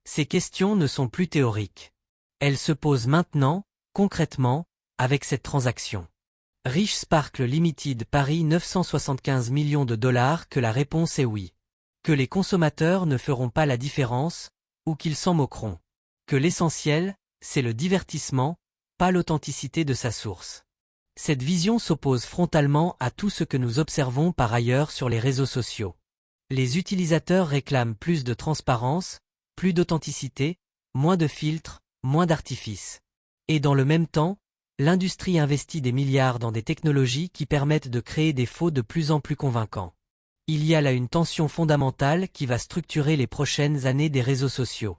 Ces questions ne sont plus théoriques. Elles se posent maintenant, concrètement, avec cette transaction. Rich Sparkle Limited parie 975 millions de dollars que la réponse est oui. Que les consommateurs ne feront pas la différence, ou qu'ils s'en moqueront. Que l'essentiel, c'est le divertissement, pas l'authenticité de sa source. Cette vision s'oppose frontalement à tout ce que nous observons par ailleurs sur les réseaux sociaux. Les utilisateurs réclament plus de transparence, plus d'authenticité, moins de filtres, moins d'artifices. Et dans le même temps, l'industrie investit des milliards dans des technologies qui permettent de créer des faux de plus en plus convaincants. Il y a là une tension fondamentale qui va structurer les prochaines années des réseaux sociaux.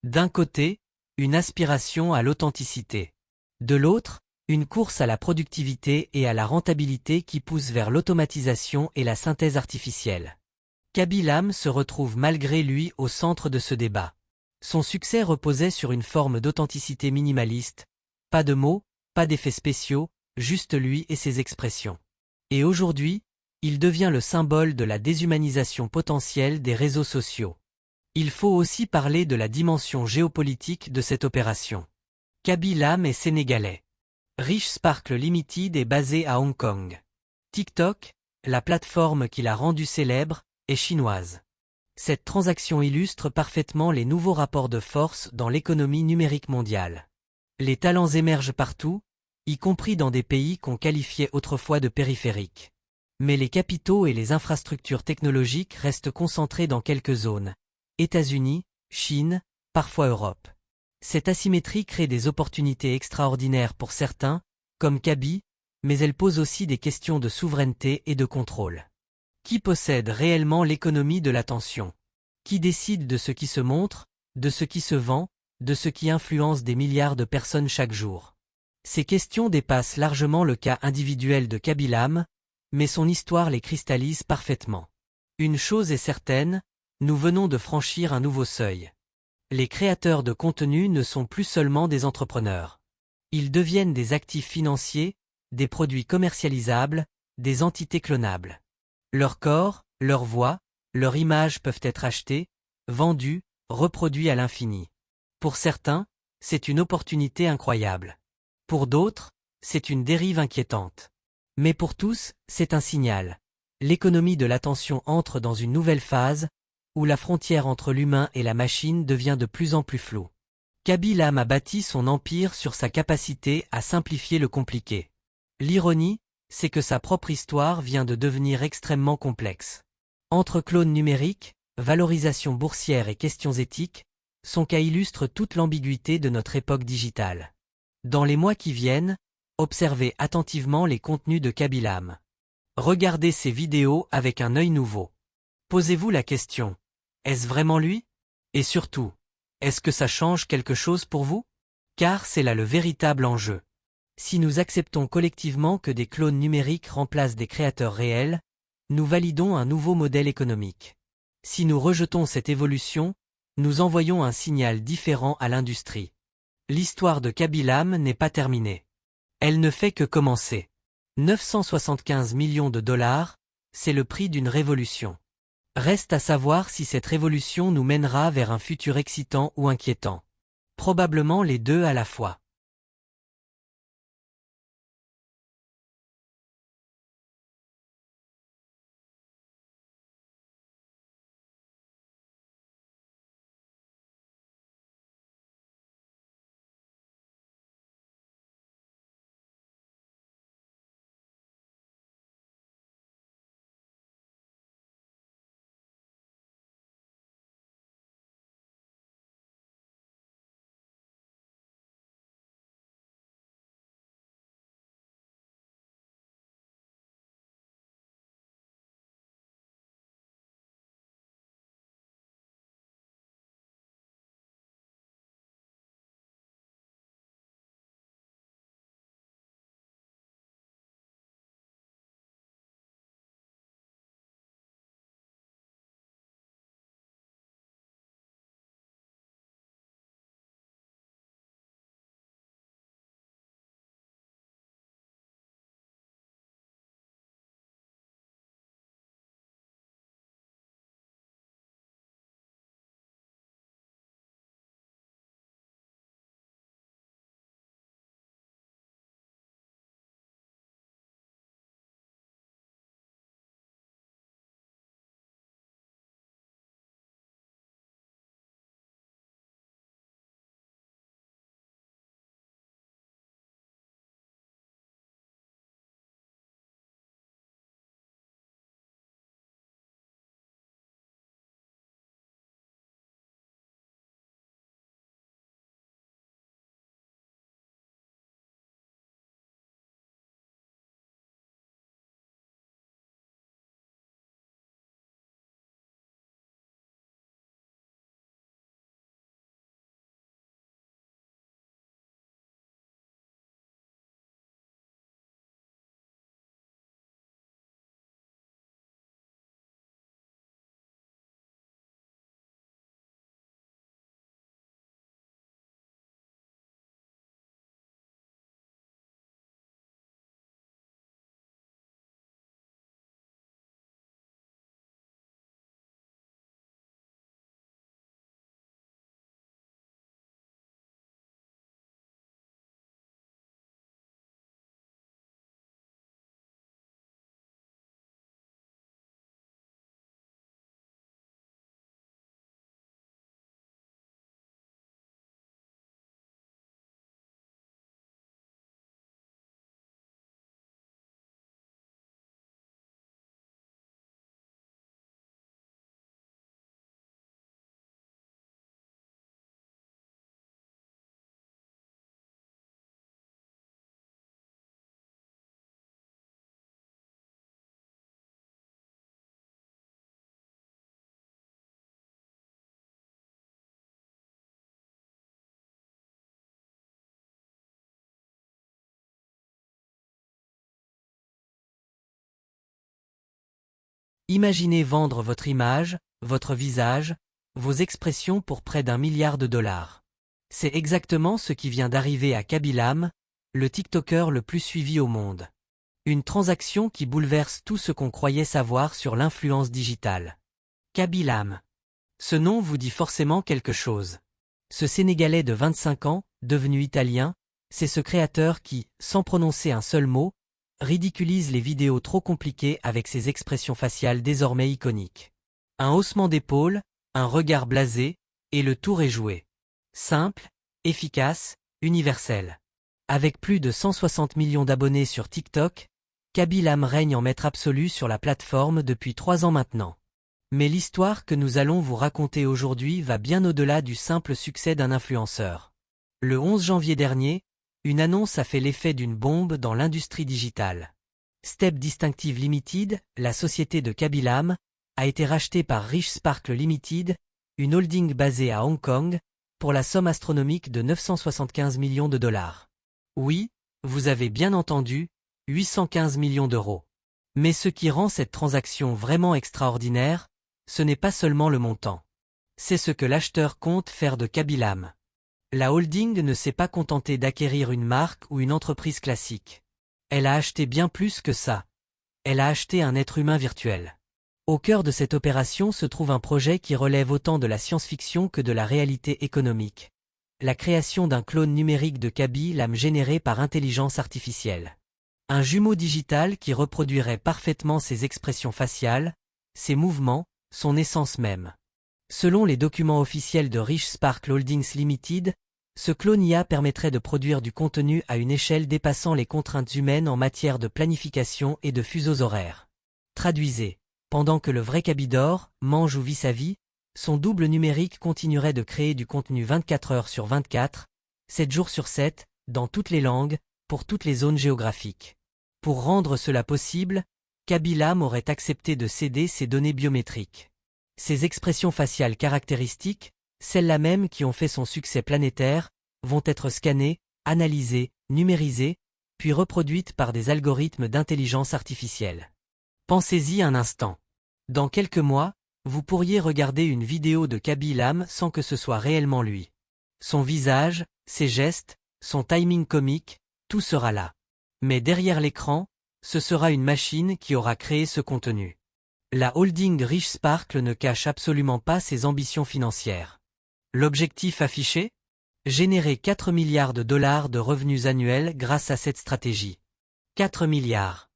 D'un côté, une aspiration à l'authenticité. De l'autre, une course à la productivité et à la rentabilité qui pousse vers l'automatisation et la synthèse artificielle. Kaby Lame se retrouve malgré lui au centre de ce débat. Son succès reposait sur une forme d'authenticité minimaliste. Pas de mots, pas d'effets spéciaux, juste lui et ses expressions. Et aujourd'hui, il devient le symbole de la déshumanisation potentielle des réseaux sociaux. Il faut aussi parler de la dimension géopolitique de cette opération. Kaby Lame est sénégalais. Rich Sparkle Limited est basé à Hong Kong. TikTok, la plateforme qui l'a rendu célèbre, est chinoise. Cette transaction illustre parfaitement les nouveaux rapports de force dans l'économie numérique mondiale. Les talents émergent partout, y compris dans des pays qu'on qualifiait autrefois de périphériques. Mais les capitaux et les infrastructures technologiques restent concentrés dans quelques zones. États-Unis, Chine, parfois Europe. Cette asymétrie crée des opportunités extraordinaires pour certains, comme Kaby, mais elle pose aussi des questions de souveraineté et de contrôle. Qui possède réellement l'économie de l'attention? Qui décide de ce qui se montre, de ce qui se vend, de ce qui influence des milliards de personnes chaque jour? Ces questions dépassent largement le cas individuel de Kaby Lame, mais son histoire les cristallise parfaitement. Une chose est certaine, nous venons de franchir un nouveau seuil. Les créateurs de contenu ne sont plus seulement des entrepreneurs. Ils deviennent des actifs financiers, des produits commercialisables, des entités clonables. Leur corps, leur voix, leur image peuvent être achetés, vendus, reproduits à l'infini. Pour certains, c'est une opportunité incroyable. Pour d'autres, c'est une dérive inquiétante. Mais pour tous, c'est un signal. L'économie de l'attention entre dans une nouvelle phase, où la frontière entre l'humain et la machine devient de plus en plus floue. Kaby Lame a bâti son empire sur sa capacité à simplifier le compliqué. L'ironie, c'est que sa propre histoire vient de devenir extrêmement complexe. Entre clones numériques, valorisation boursière et questions éthiques, son cas illustre toute l'ambiguïté de notre époque digitale. Dans les mois qui viennent, observez attentivement les contenus de Kaby Lame. Regardez ses vidéos avec un œil nouveau. Posez-vous la question, est-ce vraiment lui? Et surtout, est-ce que ça change quelque chose pour vous? Car c'est là le véritable enjeu. Si nous acceptons collectivement que des clones numériques remplacent des créateurs réels, nous validons un nouveau modèle économique. Si nous rejetons cette évolution, nous envoyons un signal différent à l'industrie. L'histoire de Kaby Lame n'est pas terminée. Elle ne fait que commencer. 975 millions de dollars, c'est le prix d'une révolution. Reste à savoir si cette révolution nous mènera vers un futur excitant ou inquiétant. Probablement les deux à la fois. Imaginez vendre votre image, votre visage, vos expressions pour près d'1 milliard de dollars. C'est exactement ce qui vient d'arriver à Khaby Lame, le TikToker le plus suivi au monde. Une transaction qui bouleverse tout ce qu'on croyait savoir sur l'influence digitale. Khaby Lame. Ce nom vous dit forcément quelque chose. Ce Sénégalais de 25 ans, devenu italien, c'est ce créateur qui, sans prononcer un seul mot, ridiculise les vidéos trop compliquées avec ses expressions faciales désormais iconiques. Un haussement d'épaule, un regard blasé, et le tour est joué. Simple, efficace, universel. Avec plus de 160 millions d'abonnés sur TikTok, Khaby Lame règne en maître absolu sur la plateforme depuis 3 ans maintenant. Mais l'histoire que nous allons vous raconter aujourd'hui va bien au-delà du simple succès d'un influenceur. Le 11 janvier dernier, une annonce a fait l'effet d'une bombe dans l'industrie digitale. Step Distinctive Limited, la société de Khaby Lame, a été rachetée par Rich Sparkle Limited, une holding basée à Hong Kong, pour la somme astronomique de 975 millions de dollars. Oui, vous avez bien entendu, 815 millions d'euros. Mais ce qui rend cette transaction vraiment extraordinaire, ce n'est pas seulement le montant. C'est ce que l'acheteur compte faire de Khaby Lame. La holding ne s'est pas contentée d'acquérir une marque ou une entreprise classique. Elle a acheté bien plus que ça. Elle a acheté un être humain virtuel. Au cœur de cette opération se trouve un projet qui relève autant de la science-fiction que de la réalité économique. La création d'un clone numérique de Khaby Lame généré par intelligence artificielle. Un jumeau digital qui reproduirait parfaitement ses expressions faciales, ses mouvements, son essence même. Selon les documents officiels de Rich Sparkle Holdings Limited, ce clone IA permettrait de produire du contenu à une échelle dépassant les contraintes humaines en matière de planification et de fuseaux horaires. Traduisez, pendant que le vrai Khaby dort, mange ou vit sa vie, son double numérique continuerait de créer du contenu 24 heures sur 24, 7 jours sur 7, dans toutes les langues, pour toutes les zones géographiques. Pour rendre cela possible, Khaby Lame aurait accepté de céder ses données biométriques. Ses expressions faciales caractéristiques, celles-là même qui ont fait son succès planétaire, vont être scannées, analysées, numérisées, puis reproduites par des algorithmes d'intelligence artificielle. Pensez-y un instant. Dans quelques mois, vous pourriez regarder une vidéo de Khaby Lame sans que ce soit réellement lui. Son visage, ses gestes, son timing comique, tout sera là. Mais derrière l'écran, ce sera une machine qui aura créé ce contenu. La holding Rich Sparkle ne cache absolument pas ses ambitions financières. L'objectif affiché ? Générer 4 milliards de dollars de revenus annuels grâce à cette stratégie. 4 milliards.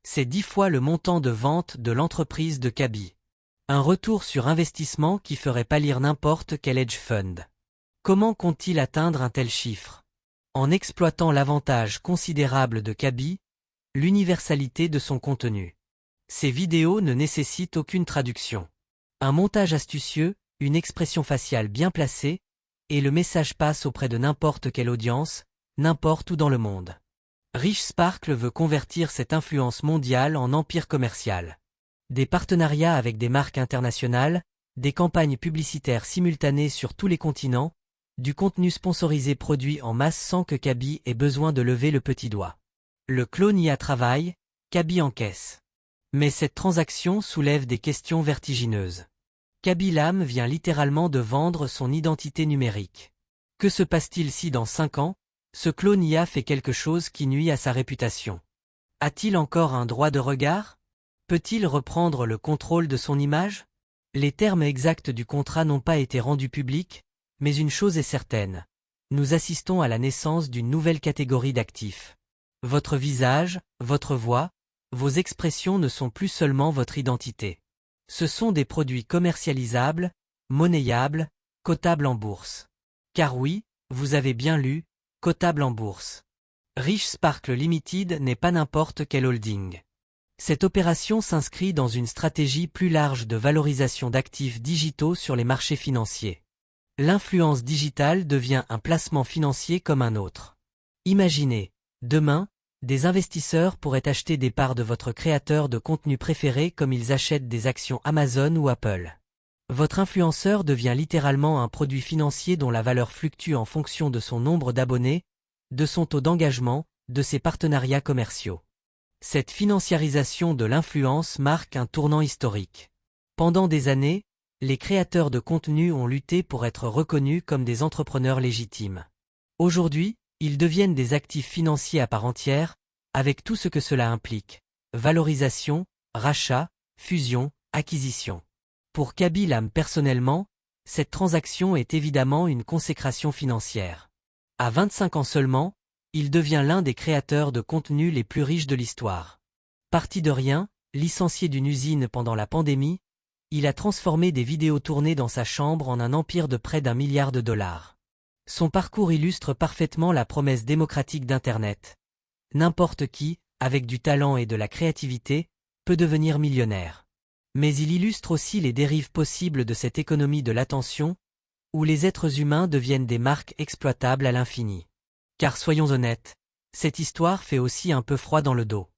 C'est 10 fois le montant de vente de l'entreprise de Khaby. Un retour sur investissement qui ferait pâlir n'importe quel hedge fund. Comment compte-t-il atteindre un tel chiffre ? En exploitant l'avantage considérable de Khaby, l'universalité de son contenu. Ces vidéos ne nécessitent aucune traduction. Un montage astucieux, une expression faciale bien placée, et le message passe auprès de n'importe quelle audience, n'importe où dans le monde. Rich Sparkle veut convertir cette influence mondiale en empire commercial. Des partenariats avec des marques internationales, des campagnes publicitaires simultanées sur tous les continents, du contenu sponsorisé produit en masse sans que Khaby ait besoin de lever le petit doigt. Le clone IA travaille, Khaby encaisse. Mais cette transaction soulève des questions vertigineuses. Khaby Lame vient littéralement de vendre son identité numérique. Que se passe-t-il si dans 5 ans, ce clone IA fait quelque chose qui nuit à sa réputation? A-t-il encore un droit de regard? Peut-il reprendre le contrôle de son image? Les termes exacts du contrat n'ont pas été rendus publics, mais une chose est certaine. Nous assistons à la naissance d'une nouvelle catégorie d'actifs. Votre visage, votre voix, vos expressions ne sont plus seulement votre identité. Ce sont des produits commercialisables, monnayables, cotables en bourse. Car oui, vous avez bien lu, cotables en bourse. Rich Sparkle Limited n'est pas n'importe quel holding. Cette opération s'inscrit dans une stratégie plus large de valorisation d'actifs digitaux sur les marchés financiers. L'influence digitale devient un placement financier comme un autre. Imaginez, demain, des investisseurs pourraient acheter des parts de votre créateur de contenu préféré comme ils achètent des actions Amazon ou Apple. Votre influenceur devient littéralement un produit financier dont la valeur fluctue en fonction de son nombre d'abonnés, de son taux d'engagement, de ses partenariats commerciaux. Cette financiarisation de l'influence marque un tournant historique. Pendant des années, les créateurs de contenu ont lutté pour être reconnus comme des entrepreneurs légitimes. Aujourd'hui, ils deviennent des actifs financiers à part entière, avec tout ce que cela implique. Valorisation, rachat, fusion, acquisition. Pour Kaby-Lame personnellement, cette transaction est évidemment une consécration financière. À 25 ans seulement, il devient l'un des créateurs de contenu les plus riches de l'histoire. Parti de rien, licencié d'une usine pendant la pandémie, il a transformé des vidéos tournées dans sa chambre en un empire de près d'1 milliard de dollars. Son parcours illustre parfaitement la promesse démocratique d'Internet. N'importe qui, avec du talent et de la créativité, peut devenir millionnaire. Mais il illustre aussi les dérives possibles de cette économie de l'attention, où les êtres humains deviennent des marques exploitables à l'infini. Car soyons honnêtes, cette histoire fait aussi un peu froid dans le dos.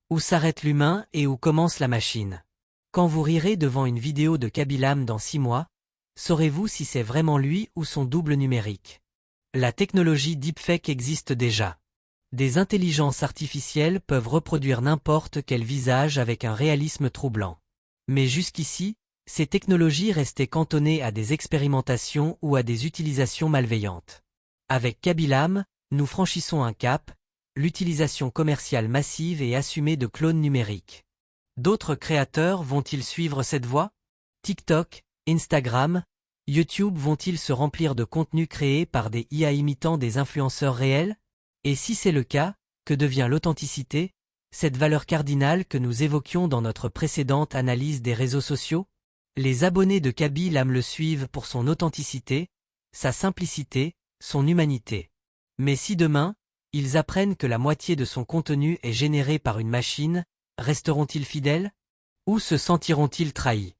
Où s'arrête l'humain et où commence la machine? Quand vous rirez devant une vidéo de Kaby-Lame dans 6 mois, saurez-vous si c'est vraiment lui ou son double numérique? La technologie deepfake existe déjà. Des intelligences artificielles peuvent reproduire n'importe quel visage avec un réalisme troublant. Mais jusqu'ici, ces technologies restaient cantonnées à des expérimentations ou à des utilisations malveillantes. Avec Kaby-Lame, nous franchissons un cap, l'utilisation commerciale massive et assumée de clones numériques. D'autres créateurs vont-ils suivre cette voie? TikTok, Instagram, YouTube vont-ils se remplir de contenus créés par des IA imitant des influenceurs réels? Et si c'est le cas, que devient l'authenticité, cette valeur cardinale que nous évoquions dans notre précédente analyse des réseaux sociaux? Les abonnés de Kaby-Lame le suivent pour son authenticité, sa simplicité, son humanité. Mais si demain, ils apprennent que la moitié de son contenu est généré par une machine, resteront-ils fidèles? Ou se sentiront-ils trahis?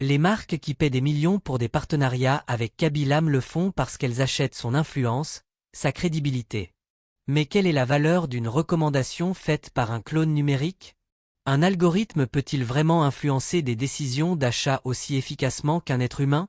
Les marques qui paient des millions pour des partenariats avec Kaby-Lame le font parce qu'elles achètent son influence, sa crédibilité. Mais quelle est la valeur d'une recommandation faite par un clone numérique? Un algorithme peut-il vraiment influencer des décisions d'achat aussi efficacement qu'un être humain?